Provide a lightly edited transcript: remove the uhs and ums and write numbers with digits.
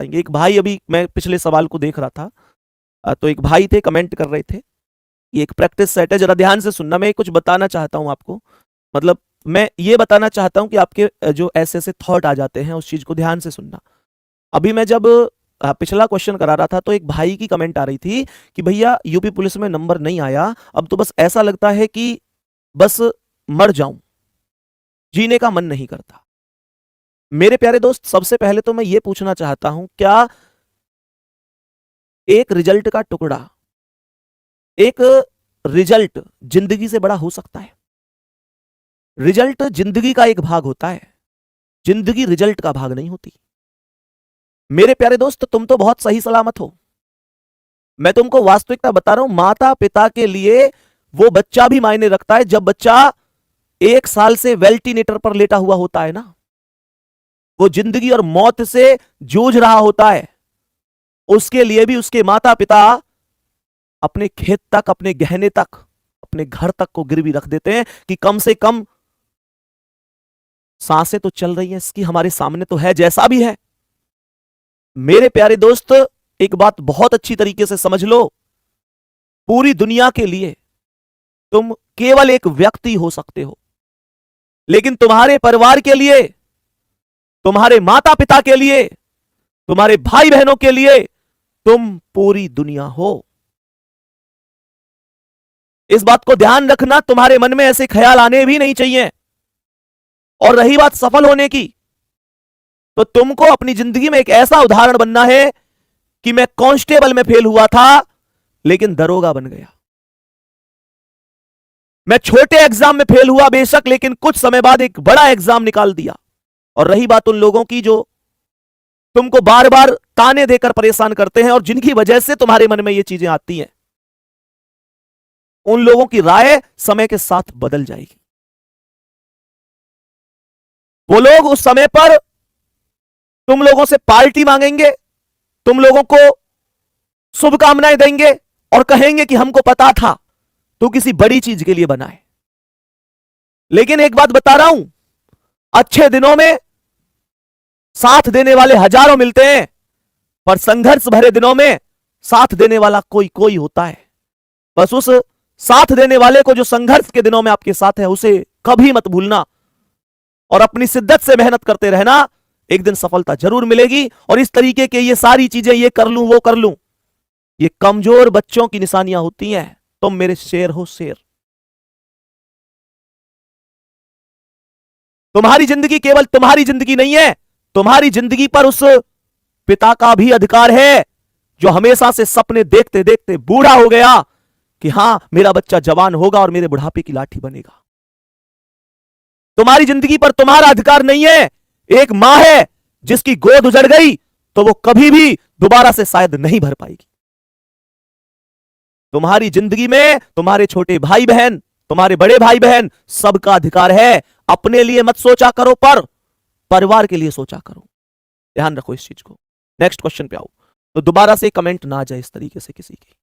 बताएंगे। एक भाई, अभी मैं पिछले सवाल को देख रहा था, तो एक भाई थे, कमेंट कर रहे थे, ये एक प्रैक्टिस सेट है, जरा ध्यान से सुनना। मैं कुछ बताना चाहता हूं आपको, मतलब मैं ये बताना चाहता हूं कि आपके जो ऐसे ऐसे थॉट आ जाते हैं, उस चीज को ध्यान से सुनना। अभी मैं जब पिछला क्वेश्चन करा रहा था, तो एक भाई की कमेंट आ रही थी कि भैया यूपी पुलिस में नंबर नहीं आया, अब तो बस ऐसा लगता है कि बस मर जाऊं, जीने का मन नहीं करता। मेरे प्यारे दोस्त, सबसे पहले तो मैं ये पूछना चाहता हूं, क्या एक रिजल्ट का टुकड़ा, एक रिजल्ट जिंदगी से बड़ा हो सकता है? रिजल्ट जिंदगी का एक भाग होता है, जिंदगी रिजल्ट का भाग नहीं होती। मेरे प्यारे दोस्त, तुम तो बहुत सही सलामत हो, मैं तुमको वास्तविकता बता रहा हूं। माता पिता के लिए वो बच्चा भी मायने रखता है, जब बच्चा 1 साल से वेल्टिनेटर पर लेटा हुआ होता है ना, वो जिंदगी और मौत से जूझ रहा होता है, उसके लिए भी उसके माता पिता अपने खेत तक, अपने गहने तक, अपने घर तक को गिरवी रख देते हैं कि कम से कम सांसें तो चल रही हैं इसकी, हमारे सामने तो है, जैसा भी है। मेरे प्यारे दोस्त, एक बात बहुत अच्छी तरीके से समझ लो, पूरी दुनिया के लिए तुम केवल एक व्यक्ति हो सकते हो, लेकिन तुम्हारे परिवार के लिए, तुम्हारे माता पिता के लिए, तुम्हारे भाई बहनों के लिए तुम पूरी दुनिया हो। इस बात को ध्यान रखना, तुम्हारे मन में ऐसे ख्याल आने भी नहीं चाहिए। और रही बात सफल होने की, तो तुमको अपनी जिंदगी में एक ऐसा उदाहरण बनना है कि मैं कांस्टेबल में फेल हुआ था लेकिन दरोगा बन गया, मैं छोटे एग्जाम में फेल हुआ बेशक, लेकिन कुछ समय बाद एक बड़ा एग्जाम निकाल दिया। और रही बात उन लोगों की जो तुमको बार बार ताने देकर परेशान करते हैं और जिनकी वजह से तुम्हारे मन में ये चीजें आती हैं, उन लोगों की राय समय के साथ बदल जाएगी। वो लोग उस समय पर तुम लोगों से पार्टी मांगेंगे, तुम लोगों को शुभकामनाएं देंगे और कहेंगे कि हमको पता था तू किसी बड़ी चीज के लिए बना है। लेकिन एक बात बता रहा हूं, अच्छे दिनों में साथ देने वाले हजारों मिलते हैं, पर संघर्ष भरे दिनों में साथ देने वाला कोई कोई होता है। बस उस साथ देने वाले को जो संघर्ष के दिनों में आपके साथ है, उसे कभी मत भूलना और अपनी शिद्दत से मेहनत करते रहना, एक दिन सफलता जरूर मिलेगी। और इस तरीके के ये सारी चीजें, ये कर लूं वो कर लूं, ये कमजोर बच्चों की निशानियां होती हैं। तुम मेरे शेर हो, शेर। तुम्हारी जिंदगी केवल तुम्हारी जिंदगी नहीं है, तुम्हारी जिंदगी पर उस पिता का भी अधिकार है जो हमेशा से सपने देखते देखते बूढ़ा हो गया कि हां मेरा बच्चा जवान होगा और मेरे बुढ़ापे की लाठी बनेगा। तुम्हारी जिंदगी पर तुम्हारा अधिकार नहीं है। एक मां है जिसकी गोद उजड़ गई तो वो कभी भी दोबारा से शायद नहीं भर पाएगी। तुम्हारी जिंदगी में तुम्हारे छोटे भाई बहन, तुम्हारे बड़े भाई बहन, सबका अधिकार है। अपने लिए मत सोचा करो, पर परिवार के लिए सोचा करो। ध्यान रखो इस चीज को। नेक्स्ट क्वेश्चन पे आओ, तो दोबारा से कमेंट ना जाए इस तरीके से किसी की।